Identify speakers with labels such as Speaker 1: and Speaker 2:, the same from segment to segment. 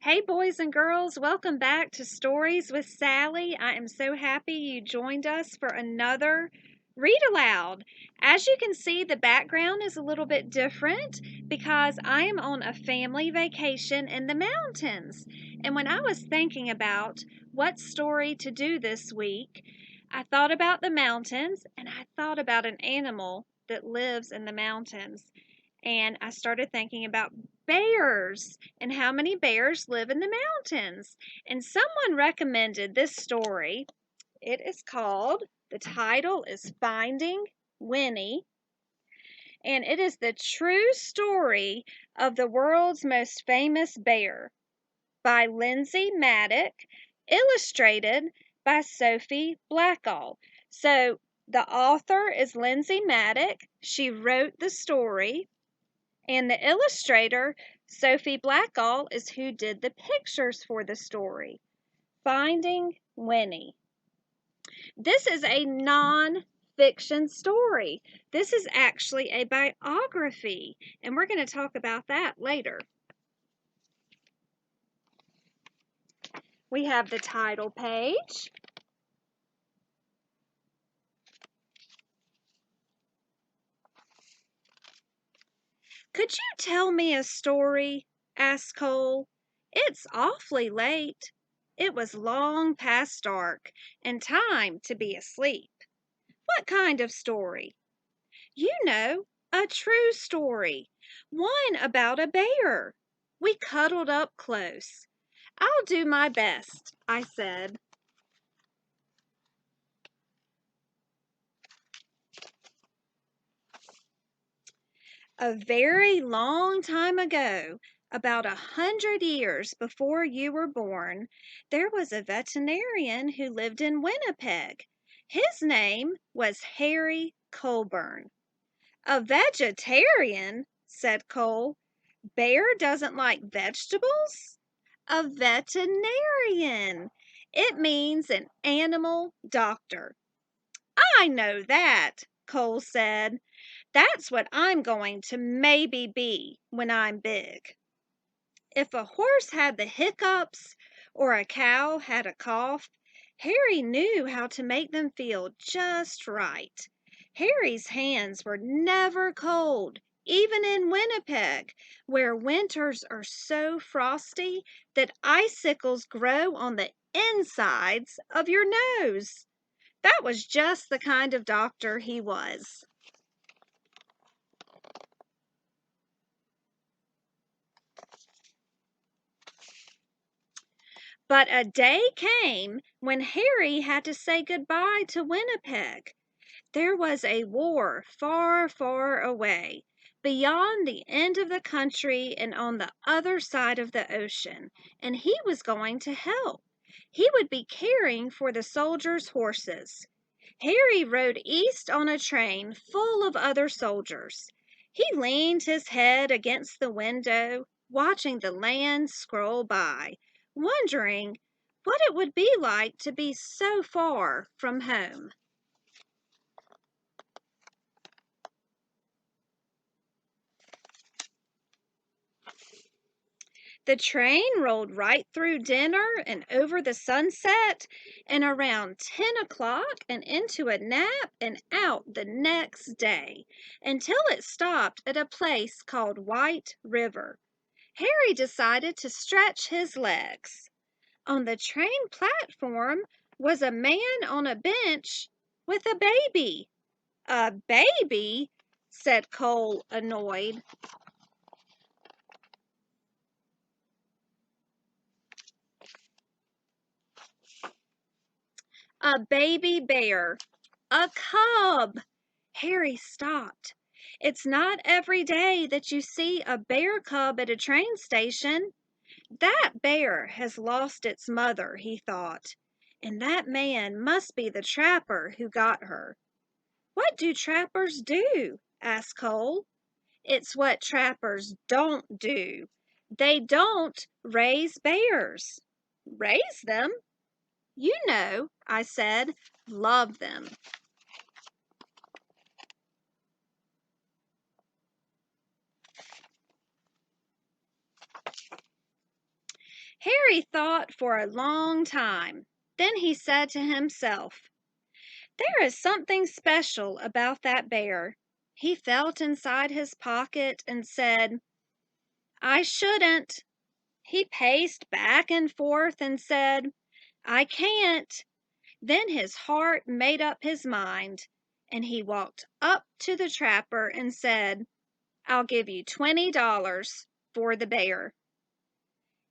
Speaker 1: Hey, boys and girls, welcome back to Stories with Sally. I am so happy you joined us for another read aloud. As you can see, the background is a little bit different because I am on a family vacation in the mountains. And when I was thinking about what story to do this week, I thought about the mountains and I thought about an animal that lives in the mountains. And I started thinking about bears and how many bears live in the mountains. And someone recommended this story. The title is Finding Winnie, and it is the true story of the world's most famous bear by Lindsay Maddock, illustrated by Sophie Blackall. So the author is Lindsay Maddock. She wrote the story. And the illustrator, Sophie Blackall, is who did the pictures for the story. Finding Winnie. This is a non-fiction story. This is actually a biography, and we're going to talk about that later. We have the title page. Could you tell me a story? Asked Cole. It's awfully late. It was long past dark and time to be asleep. What kind of story? You know, a true story. One about a bear. We cuddled up close. I'll do my best, I said. A very long time ago, about 100 years before you were born, there was a veterinarian who lived in Winnipeg. His name was Harry Colburn. A vegetarian, said Cole. Bear doesn't like vegetables? A veterinarian. It means an animal doctor. I know that, Cole said. That's what I'm going to maybe be when I'm big. If a horse had the hiccups or a cow had a cough, Harry knew how to make them feel just right. Harry's hands were never cold, even in Winnipeg, where winters are so frosty that icicles grow on the insides of your nose. That was just the kind of doctor he was. But a day came when Harry had to say goodbye to Winnipeg. There was a war far, far away, beyond the end of the country and on the other side of the ocean, and he was going to help. He would be caring for the soldiers' horses. Harry rode east on a train full of other soldiers. He leaned his head against the window, watching the land scroll by, wondering what it would be like to be so far from home. The train rolled right through dinner and over the sunset and around 10 o'clock and into a nap and out the next day until it stopped at a place called White River. Harry decided to stretch his legs. On the train platform was a man on a bench with a baby. A baby? Said Cole, annoyed. A baby bear. A cub. Harry stopped. It's not every day that you see a bear cub at a train station. That bear has lost its mother, he thought, and that man must be the trapper who got her. What do trappers do? Asked Cole. It's what trappers don't do. They don't raise bears. Raise them? You know, I said, love them. Harry thought for a long time. Then he said to himself, "There is something special about that bear." He felt inside his pocket and said, "I shouldn't." He paced back and forth and said, "I can't." Then his heart made up his mind, and he walked up to the trapper and said, "I'll give you $20 for the bear."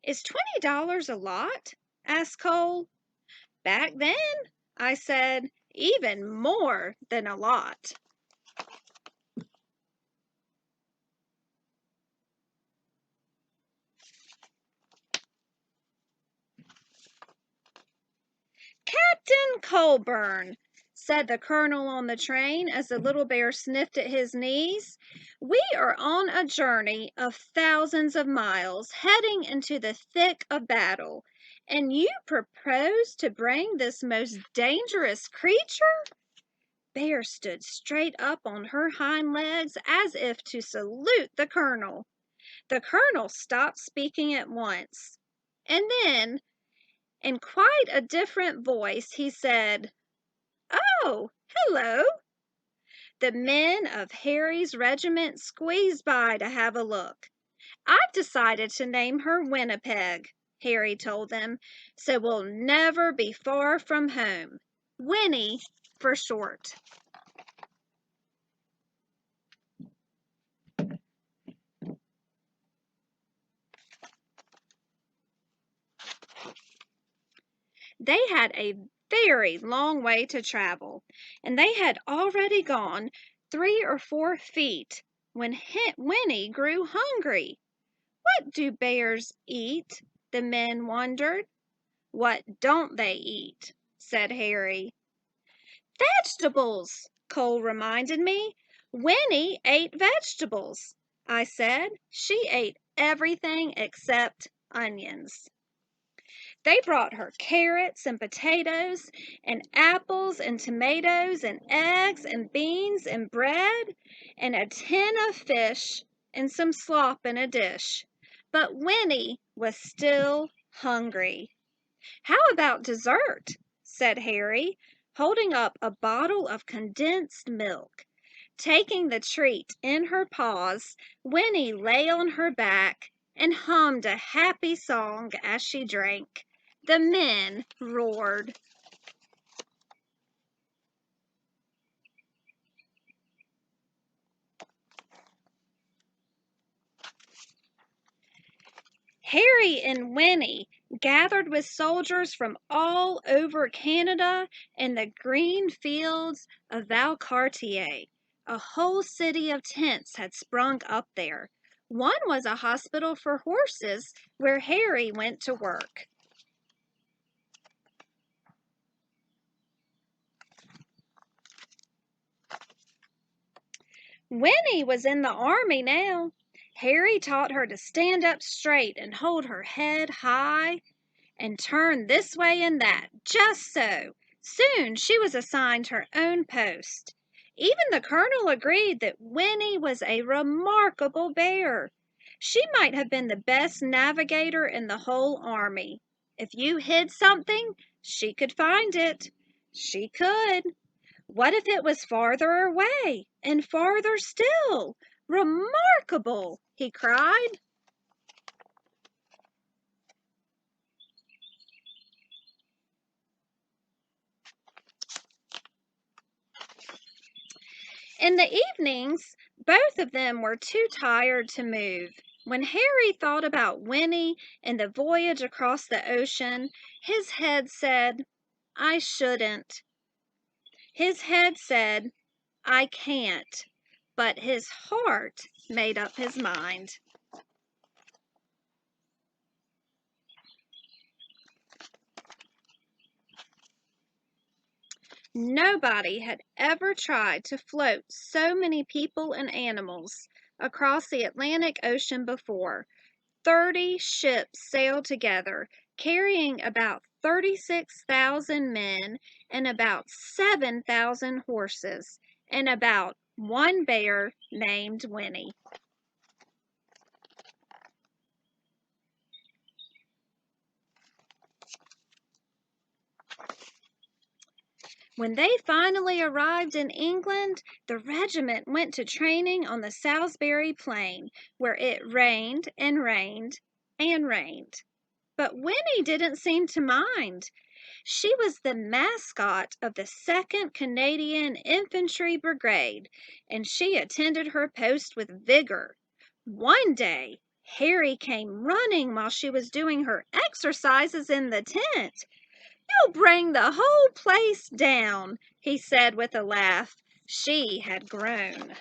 Speaker 1: "Is $20 a lot?" asked Cole. "Back then," I said, "even more than a lot." "Captain Colburn," said the colonel on the train as the little bear sniffed at his knees, "we are on a journey of thousands of miles heading into the thick of battle, and you propose to bring this most dangerous creature?" Bear stood straight up on her hind legs as if to salute the colonel. The colonel stopped speaking at once, and then, in quite a different voice, he said, "Oh, hello." The men of Harry's regiment squeezed by to have a look. "I've decided to name her Winnipeg," Harry told them, "so we'll never be far from home. Winnie for short." They had a very long way to travel, and they had already gone 3 or 4 feet when Winnie grew hungry. "What do bears eat?" the men wondered. "What don't they eat?" said Harry. "Vegetables," Cole reminded me. "Winnie ate vegetables." I said. "She ate everything except onions." They brought her carrots and potatoes and apples and tomatoes and eggs and beans and bread and a tin of fish and some slop in a dish. But Winnie was still hungry. "How about dessert?" said Harry, holding up a bottle of condensed milk. Taking the treat in her paws, Winnie lay on her back and hummed a happy song as she drank. The men roared. Harry and Winnie gathered with soldiers from all over Canada in the green fields of Valcartier. A whole city of tents had sprung up there. One was a hospital for horses where Harry went to work. Winnie was in the army now. Harry taught her to stand up straight and hold her head high and turn this way and that, just so. Soon she was assigned her own post. Even the colonel agreed that Winnie was a remarkable bear. She might have been the best navigator in the whole army. If you hid something, she could find it. She could. What if it was farther away and farther still? Remarkable, he cried. In the evenings, both of them were too tired to move. When Harry thought about Winnie and the voyage across the ocean, his head said, "I shouldn't." His head said, "I can't." But his heart made up his mind. Nobody had ever tried to float so many people and animals across the Atlantic Ocean before. 30 ships sailed together, carrying about 36,000 men and about 7,000 horses, and about one bear named Winnie. When they finally arrived in England, the regiment went to training on the Salisbury Plain, where it rained and rained and rained. But Winnie didn't seem to mind. She was the mascot of the 2nd Canadian Infantry Brigade, and she attended her post with vigor. One day, Harry came running while she was doing her exercises in the tent. "You'll bring the whole place down," he said with a laugh. She had grown.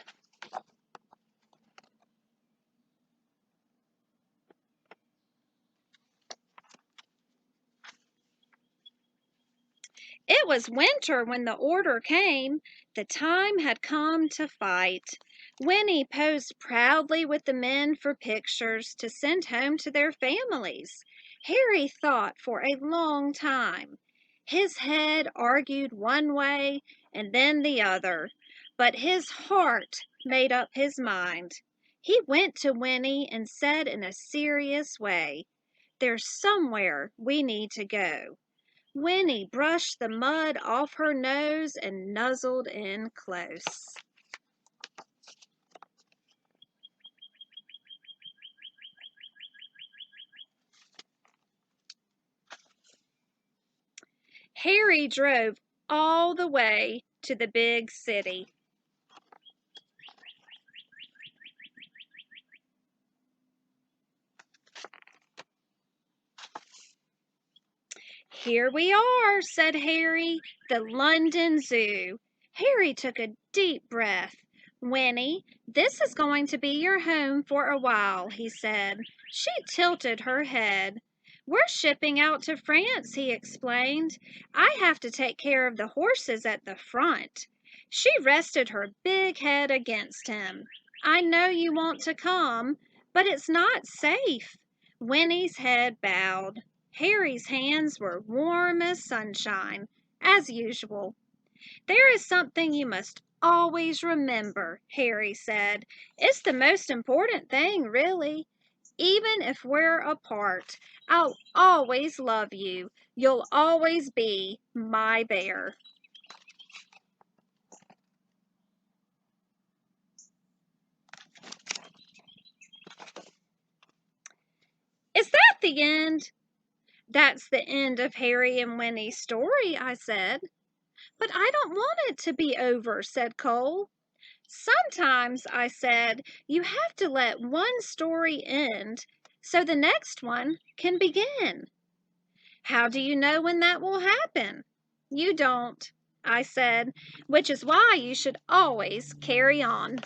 Speaker 1: It was winter when the order came. The time had come to fight. Winnie posed proudly with the men for pictures to send home to their families. Harry thought for a long time. His head argued one way and then the other, but his heart made up his mind. He went to Winnie and said in a serious way, "There's somewhere we need to go." Winnie brushed the mud off her nose and nuzzled in close. Harry drove all the way to the big city. "Here we are," said Harry, "the London Zoo." Harry took a deep breath. "Winnie, this is going to be your home for a while," he said. She tilted her head. "We're shipping out to France," he explained. "I have to take care of the horses at the front." She rested her big head against him. "I know you want to come, but it's not safe." Winnie's head bowed. Harry's hands were warm as sunshine, as usual. "There is something you must always remember," Harry said. "It's the most important thing, really. Even if we're apart, I'll always love you. You'll always be my bear." "Is that the end?" "That's the end of Harry and Winnie's story," I said. "But I don't want it to be over," said Cole. "Sometimes," I said, "you have to let one story end so the next one can begin." "How do you know when that will happen?" "You don't," I said, "which is why you should always carry on."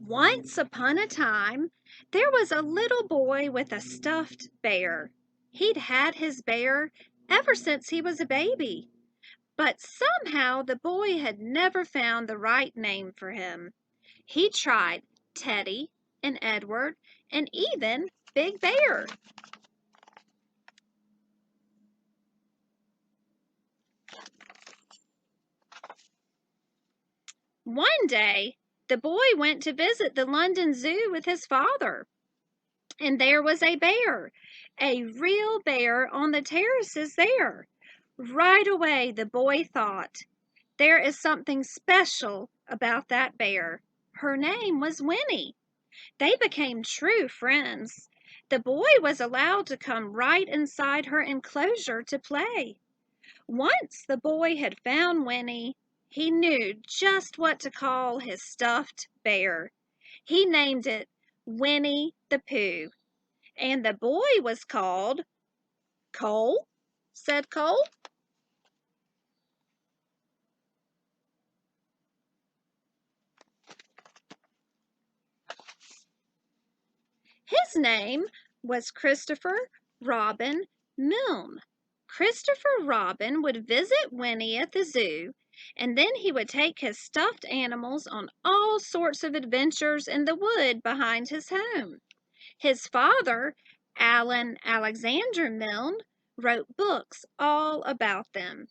Speaker 1: Once upon a time, there was a little boy with a stuffed bear. He'd had his bear ever since he was a baby. But somehow the boy had never found the right name for him. He tried Teddy and Edward and even Big Bear. One day, the boy went to visit the London Zoo with his father, and there was a real bear on the terraces there. Right away, the boy thought, "There is something special about that bear." Her name was Winnie. They became true friends. The boy was allowed to come right inside her enclosure to play. Once the boy had found Winnie, he knew just what to call his stuffed bear. He named it Winnie the Pooh, and the boy was called Cole, said Cole. His name was Christopher Robin Milne. Christopher Robin would visit Winnie at the zoo, and then he would take his stuffed animals on all sorts of adventures in the wood behind his home. His father, Alan Alexander Milne, wrote books all about them.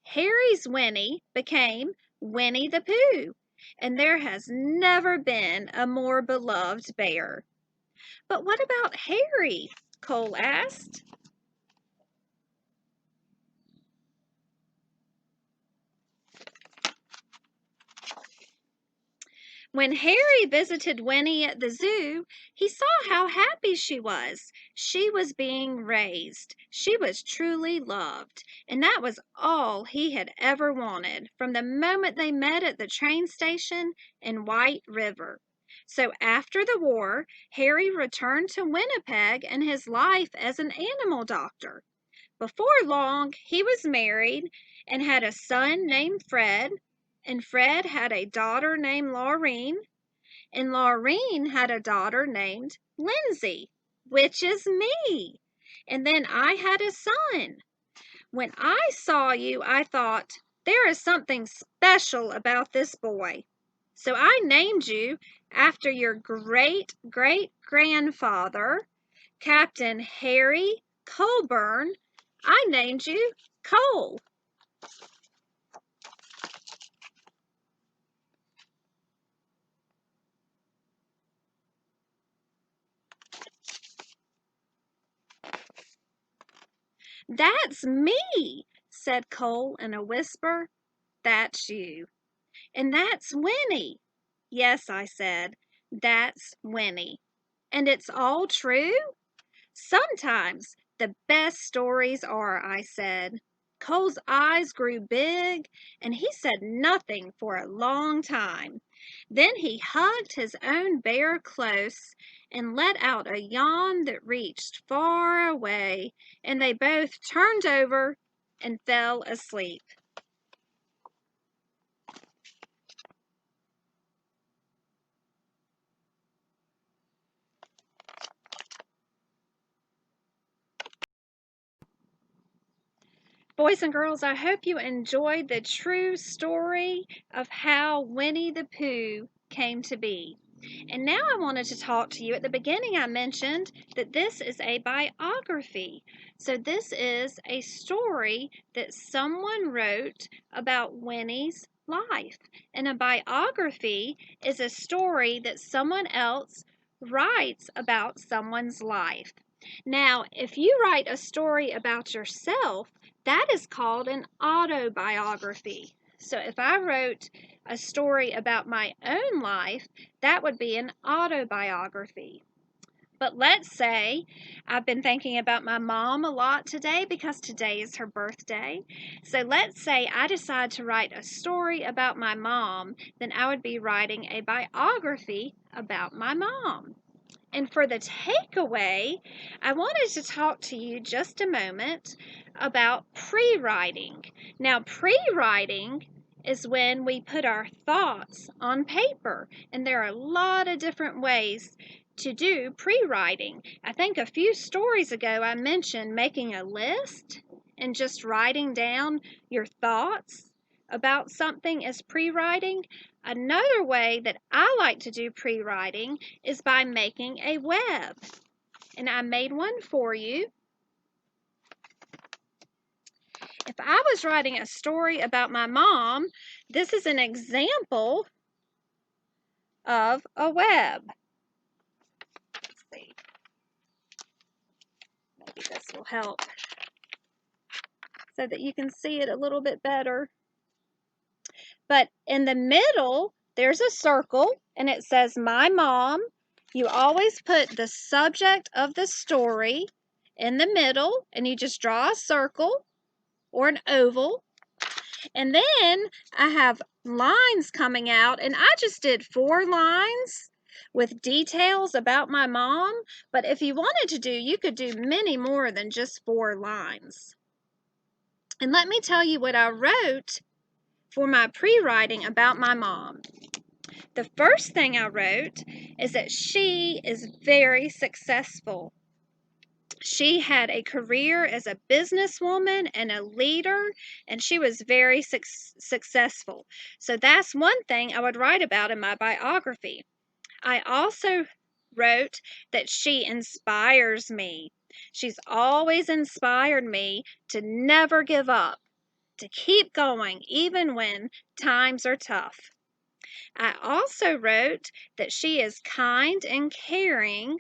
Speaker 1: Harry's Winnie became Winnie the Pooh, and there has never been a more beloved bear. But what about Harry? Cole asked. When Harry visited Winnie at the zoo, he saw how happy she was. She was being raised. She was truly loved. And that was all he had ever wanted from the moment they met at the train station in White River. So after the war, Harry returned to Winnipeg and his life as an animal doctor. Before long, he was married and had a son named Fred, and Fred had a daughter named Laureen, and Laureen had a daughter named Lindsay, which is me. And then I had a son. When I saw you, I thought, there is something special about this boy. So I named you after your great great grandfather, Captain Harry Colburn. I named you Cole. That's me, said Cole in a whisper. That's you. And that's Winnie. Yes, I said, that's Winnie. And it's all true? Sometimes the best stories are, I said. Cole's eyes grew big, and he said nothing for a long time. Then he hugged his own bear close and let out a yawn that reached far away, and they both turned over and fell asleep. Boys and girls, I hope you enjoyed the true story of how Winnie the Pooh came to be. And now I wanted to talk to you. At the beginning, I mentioned that this is a biography. So, this is a story that someone wrote about Winnie's life. And a biography is a story that someone else writes about someone's life. Now, if you write a story about yourself, that is called an autobiography. So if I wrote a story about my own life, that would be an autobiography. But let's say I've been thinking about my mom a lot today because today is her birthday. So let's say I decide to write a story about my mom, then I would be writing a biography about my mom. And for the takeaway, I wanted to talk to you just a moment about pre-writing. Now, pre-writing is when we put our thoughts on paper, and there are a lot of different ways to do pre-writing. I think a few stories ago I mentioned making a list and just writing down your thoughts about something as pre-writing. Another way that I like to do pre-writing is by making a web. And I made one for you. If I was writing a story about my mom, this is an example of a web. Let's see. Maybe this will help so that you can see it a little bit better. But in the middle, there's a circle and it says my mom. You always put the subject of the story in the middle and you just draw a circle or an oval. And then I have lines coming out and I just did 4 lines with details about my mom. But if you wanted to do, you could do many more than just 4 lines. And let me tell you what I wrote for my pre-writing about my mom. The first thing I wrote is that she is very successful. She had a career as a businesswoman and a leader, and she was very successful. So that's one thing I would write about in my biography. I also wrote that she inspires me. She's always inspired me to never give up, to keep going even when times are tough. I also wrote that she is kind and caring,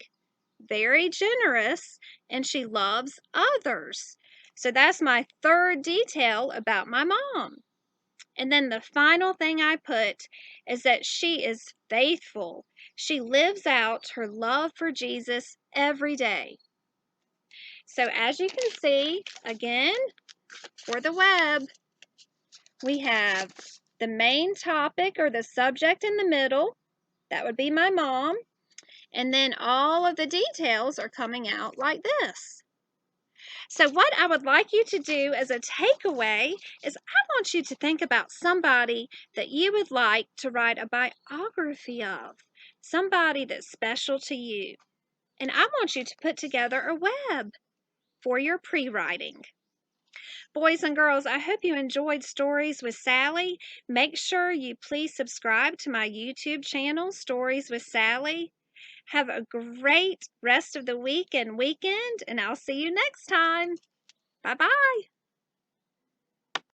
Speaker 1: very generous, and she loves others. So that's my third detail about my mom. And then the final thing I put is that she is faithful. She lives out her love for Jesus every day. So as you can see, again, for the web, we have the main topic or the subject in the middle. That would be my mom. And then all of the details are coming out like this. So what I would like you to do as a takeaway is I want you to think about somebody that you would like to write a biography of, somebody that's special to you. And I want you to put together a web for your pre-writing. Boys and girls, I hope you enjoyed Stories with Sally. Make sure you please subscribe to my YouTube channel, Stories with Sally. Have a great rest of the week and weekend, and I'll see you next time. Bye-bye.